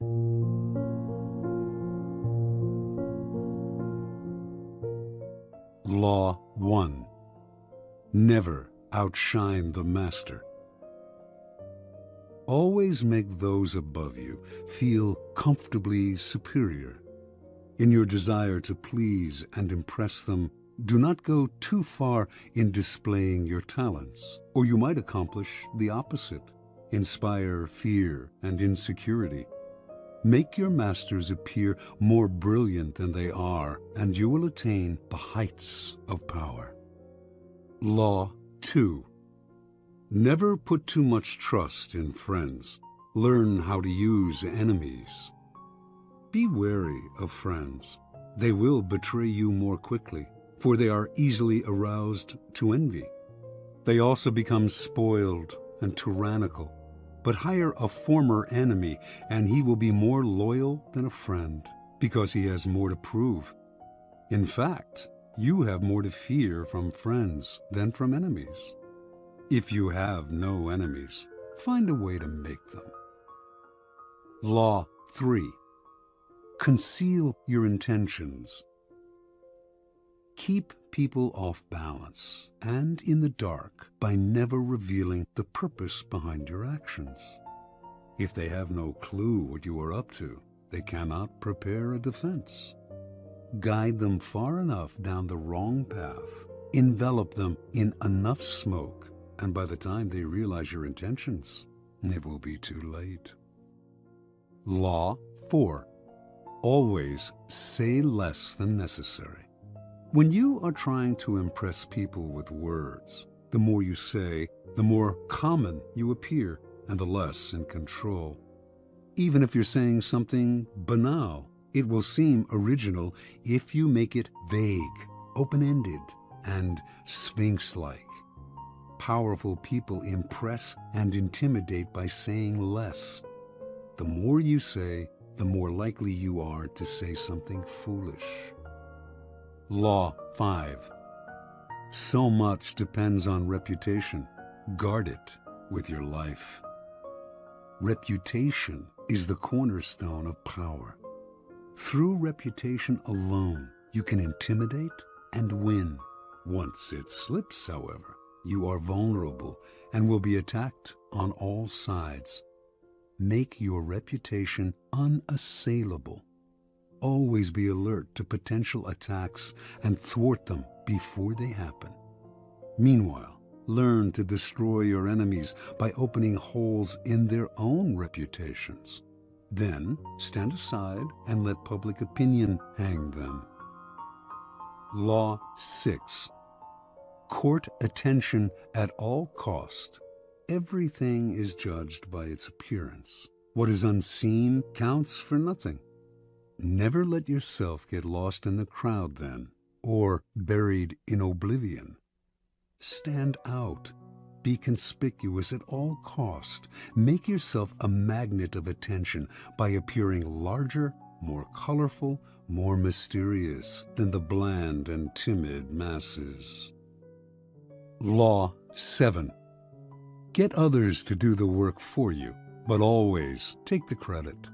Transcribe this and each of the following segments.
Law 1. Never outshine the master. Always make those above you feel comfortably superior. In your desire to please and impress them, do not go too far in displaying your talents, or you might accomplish the opposite, inspire fear and insecurity. Make your masters appear more brilliant than they are, and you will attain the heights of power. Law 2. Never put too much trust in friends. Learn how to use enemies. Be wary of friends. They will betray you more quickly, for they are easily aroused to envy. They also become spoiled and tyrannical. But hire a former enemy, and he will be more loyal than a friend, because he has more to prove. In fact, you have more to fear from friends than from enemies. If you have no enemies, find a way to make them. Law 3. Conceal your intentions. Keep people off balance and in the dark by never revealing the purpose behind your actions. If they have no clue what you are up to, they cannot prepare a defense. Guide them far enough down the wrong path, envelop them in enough smoke, and by the time they realize your intentions, it will be too late. Law 4. Always say less than necessary. When you are trying to impress people with words, the more you say, the more common you appear, and the less in control. Even if you're saying something banal, it will seem original if you make it vague, open-ended, and sphinx-like. Powerful people impress and intimidate by saying less. The more you say, the more likely you are to say something foolish. Law 5. So much depends on reputation. Guard it with your life. Reputation is the cornerstone of power. Through reputation alone, you can intimidate and win. Once it slips, however, you are vulnerable and will be attacked on all sides. Make your reputation unassailable. Always be alert to potential attacks and thwart them before they happen. Meanwhile, learn to destroy your enemies by opening holes in their own reputations. Then stand aside and let public opinion hang them. Law 6. Court attention at all cost. Everything is judged by its appearance. What is unseen counts for nothing. Never let yourself get lost in the crowd then, or buried in oblivion. Stand out. Be conspicuous at all cost. Make yourself a magnet of attention by appearing larger, more colorful, more mysterious than the bland and timid masses. Law 7. Get others to do the work for you, but always take the credit.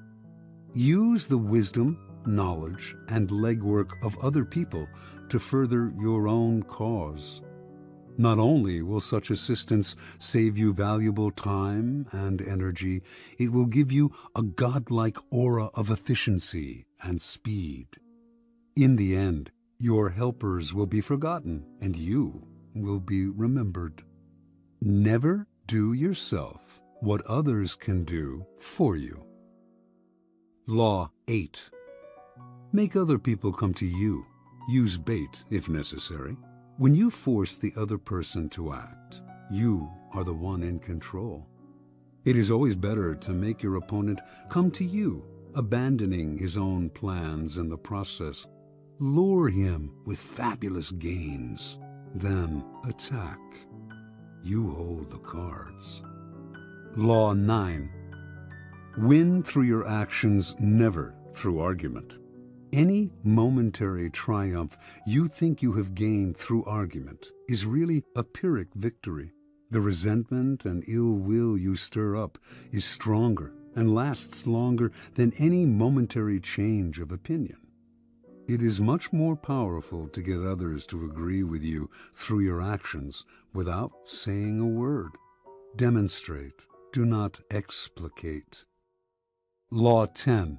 Use the wisdom, knowledge, and legwork of other people to further your own cause. Not only will such assistance save you valuable time and energy, it will give you a godlike aura of efficiency and speed. In the end, your helpers will be forgotten and you will be remembered. Never do yourself what others can do for you. Law 8. Make other people come to you. Use bait if necessary. When you force the other person to act, you are the one in control. It is always better to make your opponent come to you, abandoning his own plans in the process. Lure him with fabulous gains, then attack. You hold the cards. Law 9. Win through your actions, never through argument. Any momentary triumph you think you have gained through argument is really a Pyrrhic victory. The resentment and ill will you stir up is stronger and lasts longer than any momentary change of opinion. It is much more powerful to get others to agree with you through your actions without saying a word. Demonstrate, do not explicate. Law 10.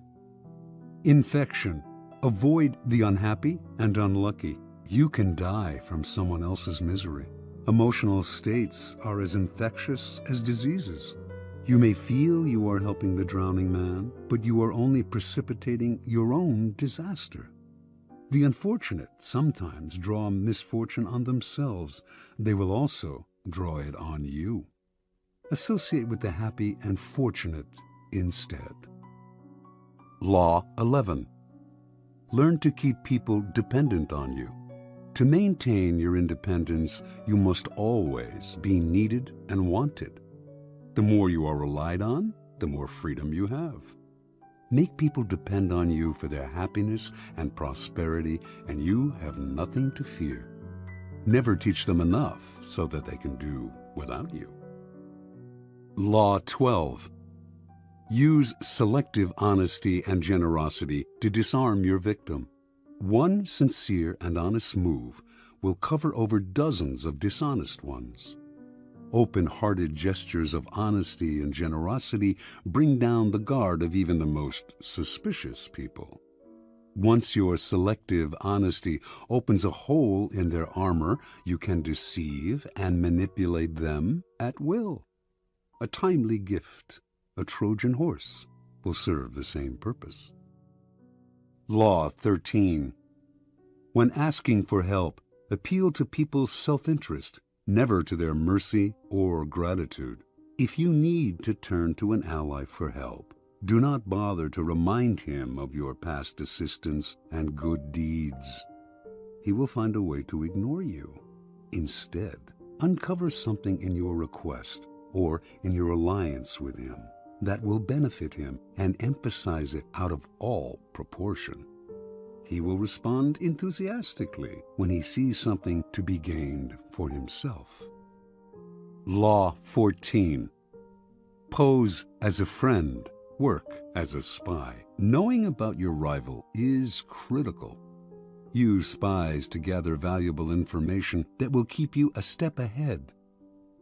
Infection. Avoid the unhappy and unlucky. You can die from someone else's misery. Emotional states are as infectious as diseases. You may feel you are helping the drowning man, but you are only precipitating your own disaster. The unfortunate sometimes draw misfortune on themselves. They will also draw it on you. Associate with the happy and fortunate instead. Law 11. Learn to keep people dependent on you. To maintain your independence, you must always be needed and wanted. The more you are relied on, the more freedom you have. Make people depend on you for their happiness and prosperity, and you have nothing to fear. Never teach them enough so that they can do without you. Law 12. Use selective honesty and generosity to disarm your victim. One sincere and honest move will cover over dozens of dishonest ones. Open-hearted gestures of honesty and generosity bring down the guard of even the most suspicious people. Once your selective honesty opens a hole in their armor, you can deceive and manipulate them at will. A timely gift, a Trojan horse, will serve the same purpose. Law 13. When asking for help, appeal to people's self-interest, never to their mercy or gratitude. If you need to turn to an ally for help, do not bother to remind him of your past assistance and good deeds. He will find a way to ignore you. Instead, uncover something in your request or in your alliance with him that will benefit him and emphasize it out of all proportion. He will respond enthusiastically when he sees something to be gained for himself. Law 14. Pose as a friend, work as a spy. Knowing about your rival is critical. Use spies to gather valuable information that will keep you a step ahead.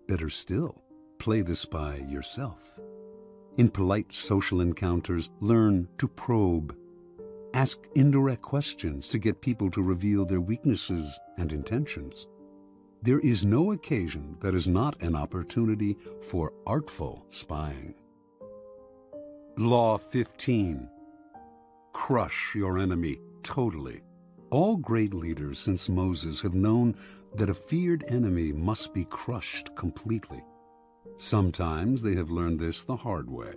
Better still, play the spy yourself. In polite social encounters, learn to probe. Ask indirect questions to get people to reveal their weaknesses and intentions. There is no occasion that is not an opportunity for artful spying. Law 15. Crush your enemy totally. All great leaders since Moses have known that a feared enemy must be crushed completely. Sometimes they have learned this the hard way.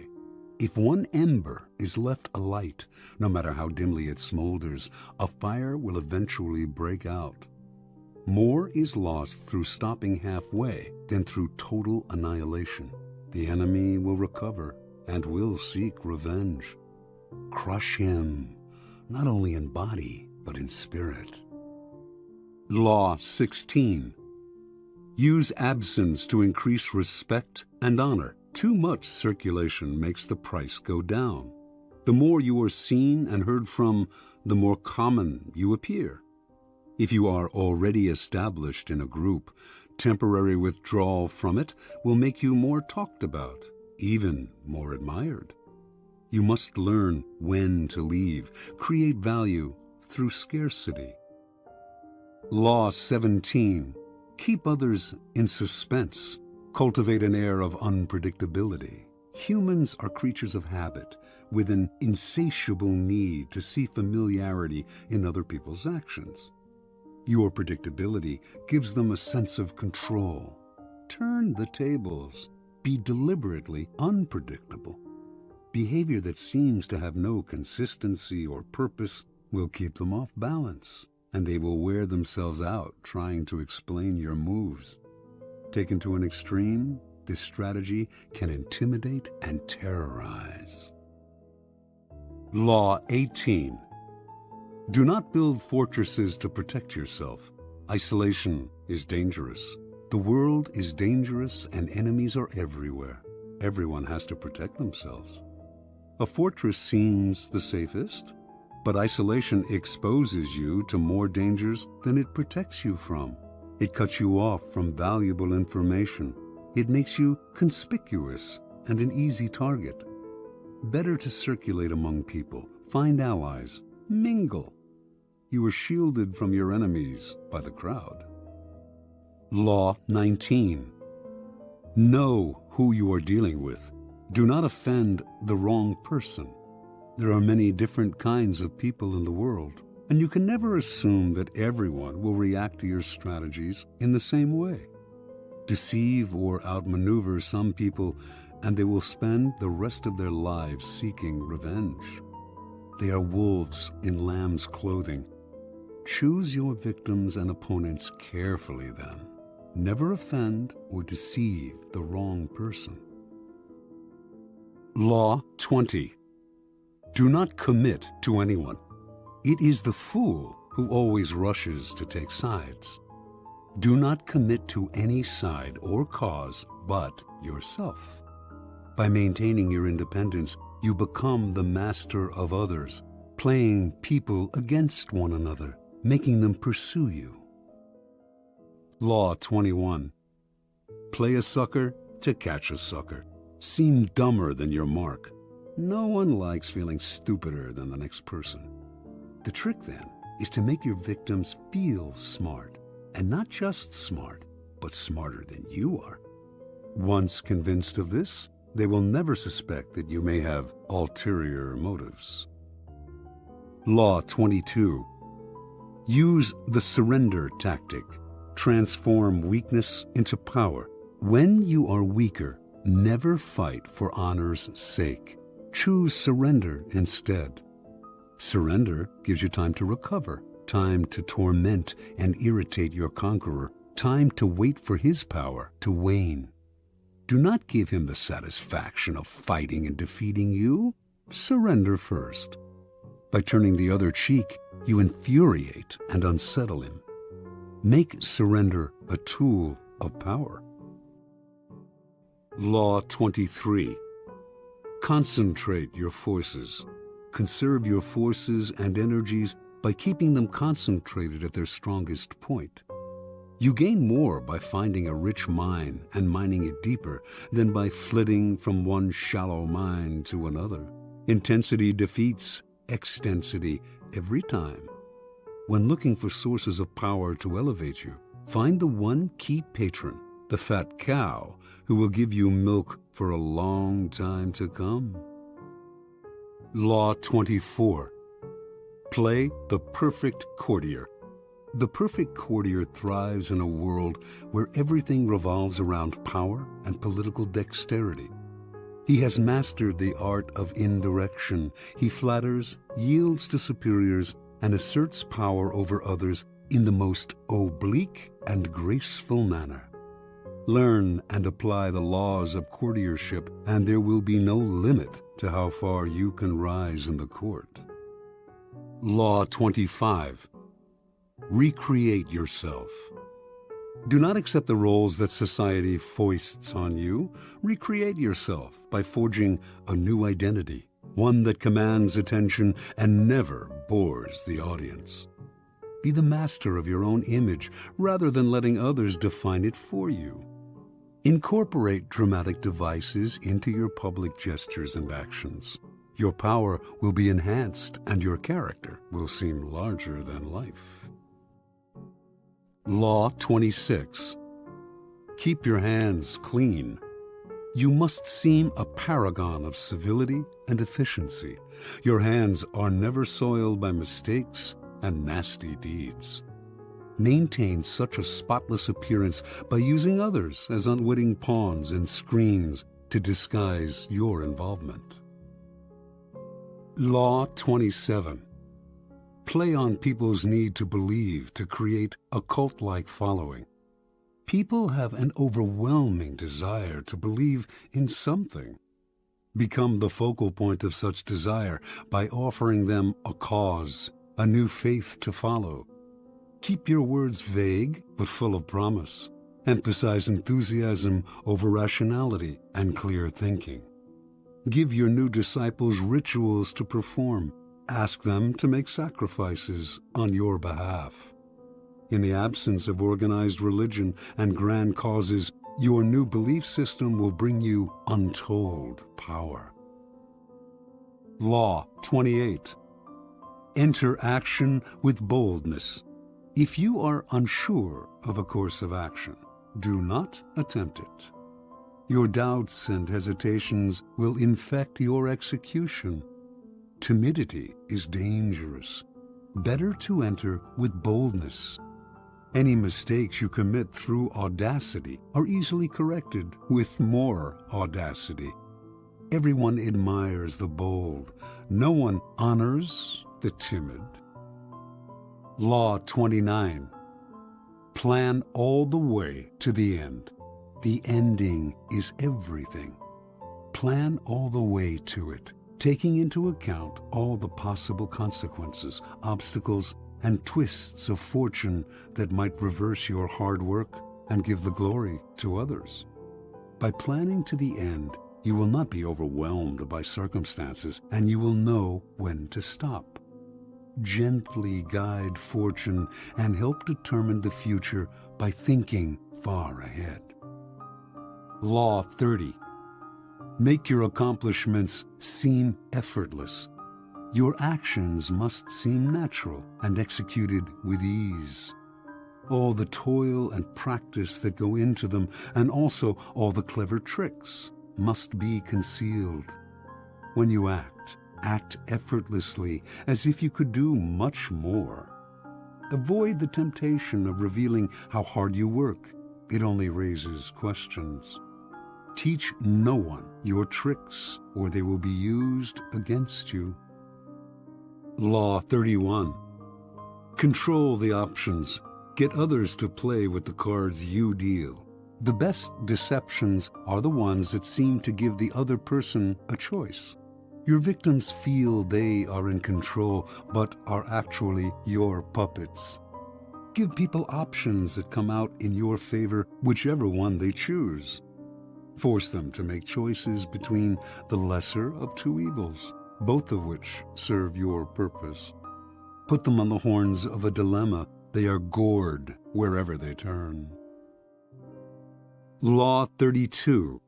If one ember is left alight, no matter how dimly it smolders, a fire will eventually break out. More is lost through stopping halfway than through total annihilation. The enemy will recover and will seek revenge. Crush him, not only in body, but in spirit. Law 16. Use absence to increase respect and honor. Too much circulation makes the price go down. The more you are seen and heard from, the more common you appear. If you are already established in a group, temporary withdrawal from it will make you more talked about, even more admired. You must learn when to leave, create value through scarcity. Law 17. Keep others in suspense. Cultivate an air of unpredictability. Humans are creatures of habit, with an insatiable need to see familiarity in other people's actions. Your predictability gives them a sense of control. Turn the tables. Be deliberately unpredictable. Behavior that seems to have no consistency or purpose will keep them off balance, and they will wear themselves out trying to explain your moves. Taken to an extreme, this strategy can intimidate and terrorize. Law 18. Do not build fortresses to protect yourself. Isolation is dangerous. The world is dangerous and enemies are everywhere. Everyone has to protect themselves. A fortress seems the safest, but isolation exposes you to more dangers than it protects you from. It cuts you off from valuable information. It makes you conspicuous and an easy target. Better to circulate among people, find allies, mingle. You are shielded from your enemies by the crowd. Law 19. Know who you are dealing with. Do not offend the wrong person. There are many different kinds of people in the world, and you can never assume that everyone will react to your strategies in the same way. Deceive or outmaneuver some people, and they will spend the rest of their lives seeking revenge. They are wolves in lamb's clothing. Choose your victims and opponents carefully then. Never offend or deceive the wrong person. Law 20. Do not commit to anyone. It is the fool who always rushes to take sides. Do not commit to any side or cause but yourself. By maintaining your independence, you become the master of others, playing people against one another, making them pursue you. Law 21. Play a sucker to catch a sucker. Seem dumber than your mark. No one likes feeling stupider than the next person. The trick then is to make your victims feel smart, and not just smart, but smarter than you are. Once convinced of this, they will never suspect that you may have ulterior motives. Law 22. Use the surrender tactic. Transform weakness into power. When you are weaker, never fight for honor's sake. Choose surrender instead. Surrender gives you time to recover, time to torment and irritate your conqueror, time to wait for his power to wane. Do not give him the satisfaction of fighting and defeating you. Surrender first. By turning the other cheek, you infuriate and unsettle him. Make surrender a tool of power. Law 23. Concentrate your forces. Conserve your forces and energies by keeping them concentrated at their strongest point. You gain more by finding a rich mine and mining it deeper than by flitting from one shallow mine to another. Intensity defeats extensity every time. When looking for sources of power to elevate you, find the one key patron, the fat cow, who will give you milk for a long time to come. Law 24. Play the perfect courtier. The perfect courtier thrives in a world where everything revolves around power and political dexterity. He has mastered the art of indirection. He flatters, yields to superiors, and asserts power over others in the most oblique and graceful manner. Learn and apply the laws of courtiership, and there will be no limit to how far you can rise in the court. Law 25. Recreate yourself. Do not accept the roles that society foists on you. Recreate yourself by forging a new identity, one that commands attention and never bores the audience. Be the master of your own image rather than letting others define it for you. Incorporate dramatic devices into your public gestures and actions. Your power will be enhanced and your character will seem larger than life. Law 26. Keep your hands clean. You must seem a paragon of civility and efficiency. Your hands are never soiled by mistakes and nasty deeds. Maintain such a spotless appearance by using others as unwitting pawns and screens to disguise your involvement. Law 27. Play on people's need to believe to create a cult-like following. People have an overwhelming desire to believe in something. Become the focal point of such desire by offering them a cause, a new faith to follow. Keep your words vague but full of promise. Emphasize enthusiasm over rationality and clear thinking. Give your new disciples rituals to perform. Ask them to make sacrifices on your behalf. In the absence of organized religion and grand causes, your new belief system will bring you untold power. Law 28. Enter action with boldness. If you are unsure of a course of action, do not attempt it. Your doubts and hesitations will infect your execution. Timidity is dangerous. Better to enter with boldness. Any mistakes you commit through audacity are easily corrected with more audacity. Everyone admires the bold. No one honors the timid. Law 29. Plan all the way to the end. The ending is everything. Plan all the way to it, taking into account all the possible consequences, obstacles, and twists of fortune that might reverse your hard work and give the glory to others. By planning to the end, you will not be overwhelmed by circumstances, and you will know when to stop. Gently guide fortune and help determine the future by thinking far ahead. Law 30. Make your accomplishments seem effortless. Your actions must seem natural and executed with ease. All the toil and practice that go into them, and also all the clever tricks, must be concealed. When you act effortlessly, as if you could do much more. Avoid the temptation of revealing how hard you work. It only raises questions. Teach no one your tricks, or they will be used against you. Law 31. Control the options. Get others to play with the cards you deal. The best deceptions are the ones that seem to give the other person a choice. Your victims feel they are in control, but are actually your puppets. Give people options that come out in your favor, whichever one they choose. Force them to make choices between the lesser of two evils, both of which serve your purpose. Put them on the horns of a dilemma. They are gored wherever they turn. Law 32.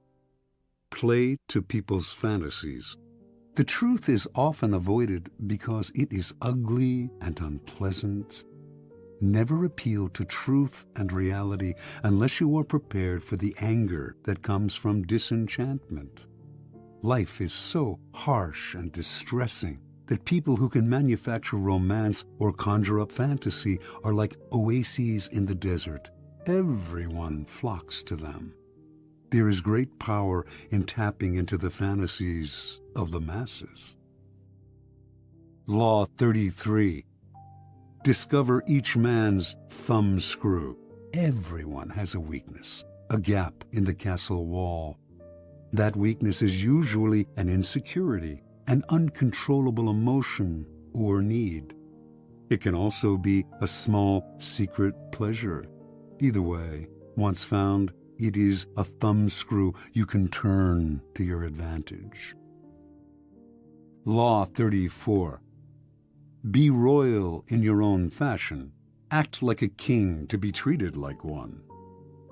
Play to people's fantasies. The truth is often avoided because it is ugly and unpleasant. Never appeal to truth and reality unless you are prepared for the anger that comes from disenchantment. Life is so harsh and distressing that people who can manufacture romance or conjure up fantasy are like oases in the desert. Everyone flocks to them. There is great power in tapping into the fantasies of the masses. Law 33. Discover each man's thumbscrew. Everyone has a weakness, a gap in the castle wall. That weakness is usually an insecurity, an uncontrollable emotion or need. It can also be a small secret pleasure. Either way, once found, it is a thumbscrew you can turn to your advantage. Law 34. Be royal in your own fashion. Act like a king to be treated like one.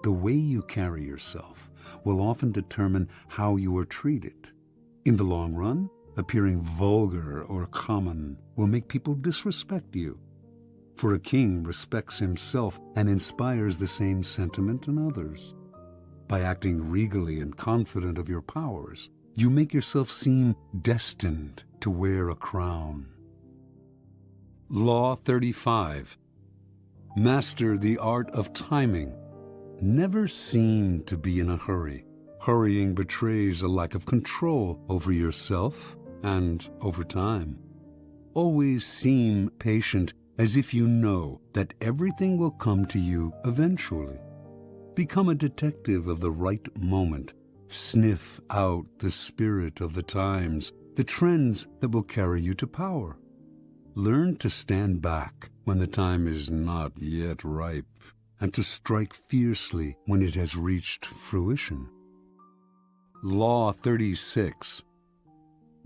The way you carry yourself will often determine how you are treated. In the long run, appearing vulgar or common will make people disrespect you. For a king respects himself and inspires the same sentiment in others. By acting regally and confident of your powers, you make yourself seem destined to wear a crown. Law 35. Master the art of timing. Never seem to be in a hurry. Hurrying betrays a lack of control over yourself and over time. Always seem patient, as if you know that everything will come to you eventually. Become a detective of the right moment. Sniff out the spirit of the times, the trends that will carry you to power. Learn to stand back when the time is not yet ripe, and to strike fiercely when it has reached fruition. Law 36.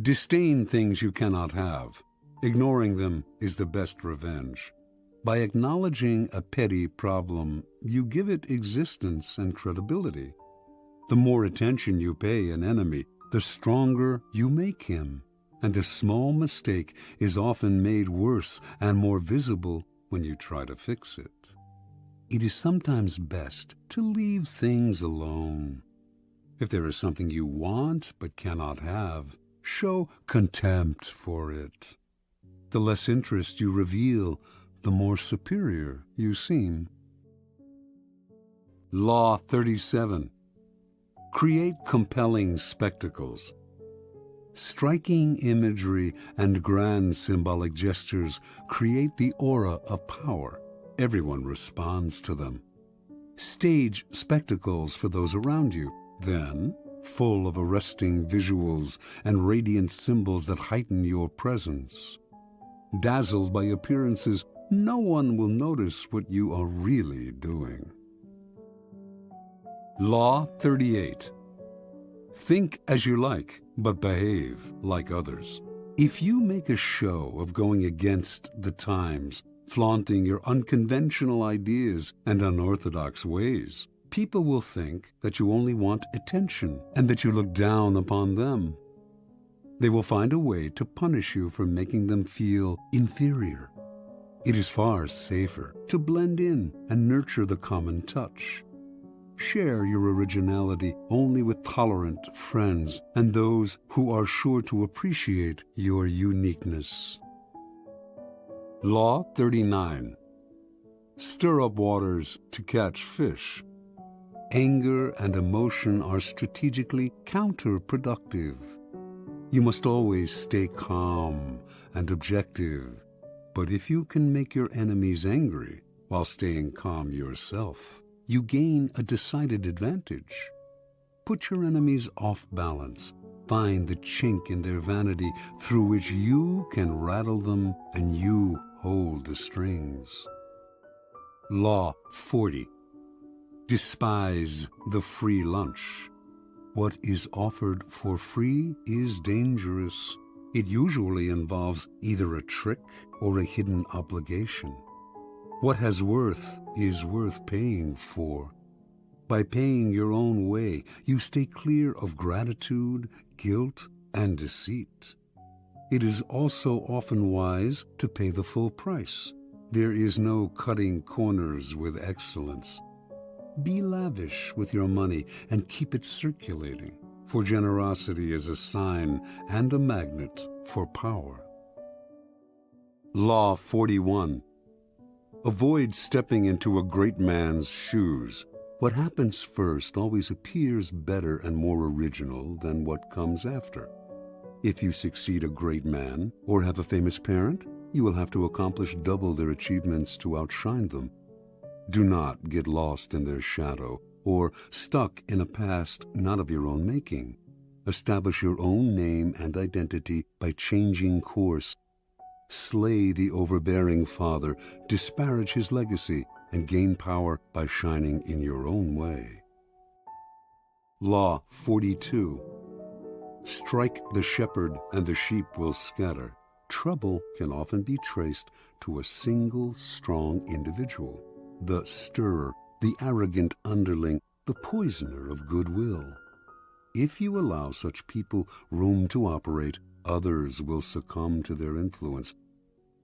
Disdain things you cannot have. Ignoring them is the best revenge. By acknowledging a petty problem, you give it existence and credibility. The more attention you pay an enemy, the stronger you make him, and a small mistake is often made worse and more visible when you try to fix it. It is sometimes best to leave things alone. If there is something you want but cannot have, show contempt for it. The less interest you reveal, the more superior you seem. Law 37. Create compelling spectacles. Striking imagery and grand symbolic gestures create the aura of power. Everyone responds to them. Stage spectacles for those around you, then, full of arresting visuals and radiant symbols that heighten your presence. Dazzled by appearances, no one will notice what you are really doing. Law 38. Think as you like, but behave like others. If you make a show of going against the times, flaunting your unconventional ideas and unorthodox ways, people will think that you only want attention and that you look down upon them. They will find a way to punish you for making them feel inferior. It is far safer to blend in and nurture the common touch. Share your originality only with tolerant friends and those who are sure to appreciate your uniqueness. Law 39. Stir up waters to catch fish. Anger and emotion are strategically counterproductive. You must always stay calm and objective, but if you can make your enemies angry while staying calm yourself, you gain a decided advantage. Put your enemies off balance. Find the chink in their vanity through which you can rattle them and you hold the strings. Law 40. Despise the free lunch. What is offered for free is dangerous. It usually involves either a trick or a hidden obligation. What has worth is worth paying for. By paying your own way, you stay clear of gratitude, guilt, and deceit. It is also often wise to pay the full price. There is no cutting corners with excellence. Be lavish with your money and keep it circulating, for generosity is a sign and a magnet for power. Law 41. Avoid stepping into a great man's shoes. What happens first always appears better and more original than what comes after. If you succeed a great man or have a famous parent, you will have to accomplish double their achievements to outshine them. Do not get lost in their shadow or stuck in a past not of your own making. Establish your own name and identity by changing course. Slay the overbearing father, disparage his legacy, and gain power by shining in your own way. Law 42. Strike the shepherd and the sheep will scatter. Trouble can often be traced to a single strong individual. The stirrer, the arrogant underling, the poisoner of goodwill. If you allow such people room to operate, others will succumb to their influence.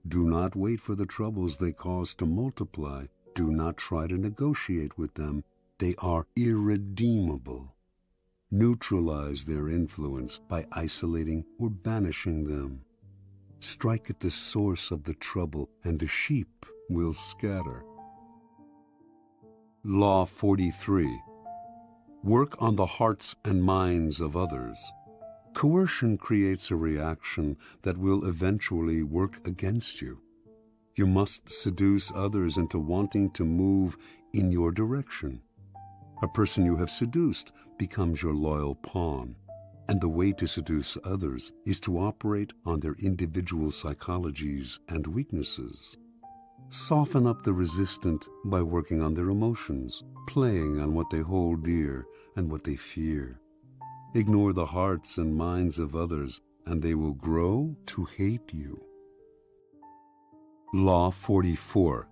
Do not wait for the troubles they cause to multiply. Do not try to negotiate with them. They are irredeemable. Neutralize their influence by isolating or banishing them. Strike at the source of the trouble, and the sheep will scatter. Law 43. Work on the hearts and minds of others. Coercion creates a reaction that will eventually work against you. You must seduce others into wanting to move in your direction. A person you have seduced becomes your loyal pawn, and the way to seduce others is to operate on their individual psychologies and weaknesses. Soften up the resistant by working on their emotions, playing on what they hold dear and what they fear. Ignore the hearts and minds of others and they will grow to hate you. Law 44.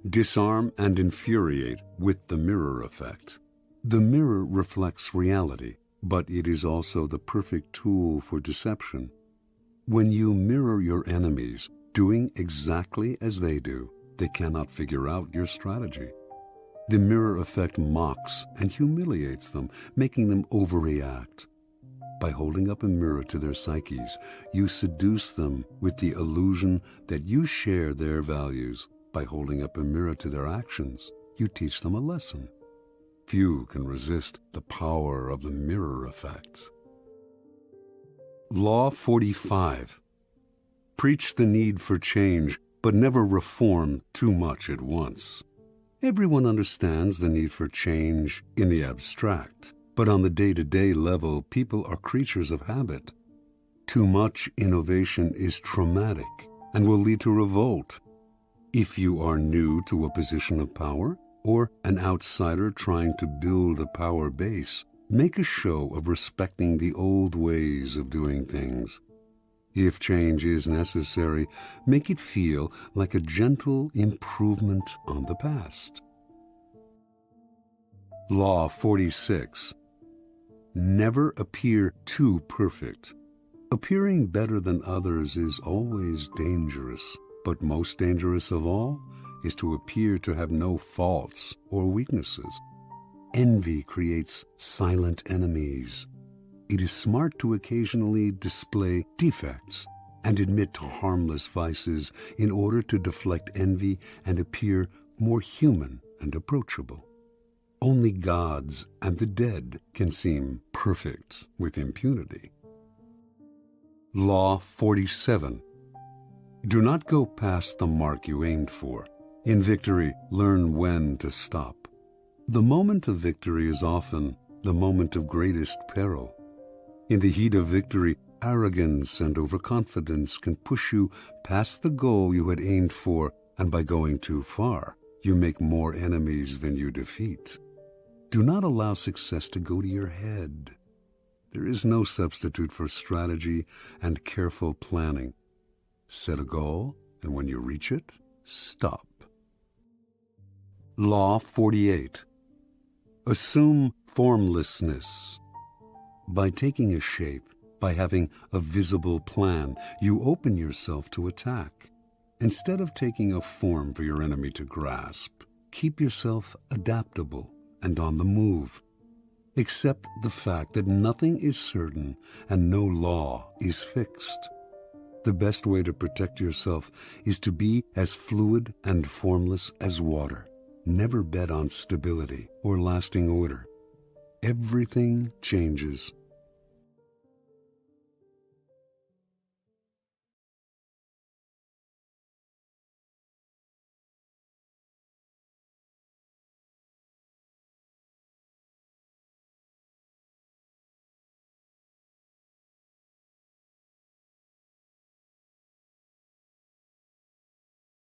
Disarm and infuriate with the mirror effect. The mirror reflects reality, but it is also the perfect tool for deception. When you mirror your enemies, doing exactly as they do, they cannot figure out your strategy. The mirror effect mocks and humiliates them, making them overreact. By holding up a mirror to their psyches, you seduce them with the illusion that you share their values. By holding up a mirror to their actions, you teach them a lesson. Few can resist the power of the mirror effect. Law 45. Preach the need for change, but never reform too much at once. Everyone understands the need for change in the abstract, but on the day-to-day level, people are creatures of habit. Too much innovation is traumatic and will lead to revolt. If you are new to a position of power, or an outsider trying to build a power base, make a show of respecting the old ways of doing things. If change is necessary, make it feel like a gentle improvement on the past. Law 46. Never appear too perfect. Appearing better than others is always dangerous, but most dangerous of all is to appear to have no faults or weaknesses. Envy creates silent enemies. It is smart to occasionally display defects and admit to harmless vices in order to deflect envy and appear more human and approachable. Only gods and the dead can seem perfect with impunity. Law 47. Do not go past the mark you aimed for. In victory, learn when to stop. The moment of victory is often the moment of greatest peril. In the heat of victory, arrogance and overconfidence can push you past the goal you had aimed for, and by going too far, you make more enemies than you defeat. Do not allow success to go to your head. There is no substitute for strategy and careful planning. Set a goal, and when you reach it, stop. Law 48. Assume formlessness. By taking a shape, by having a visible plan, you open yourself to attack. Instead of taking a form for your enemy to grasp, keep yourself adaptable and on the move. Accept the fact that nothing is certain and no law is fixed. The best way to protect yourself is to be as fluid and formless as water. Never bet on stability or lasting order. Everything changes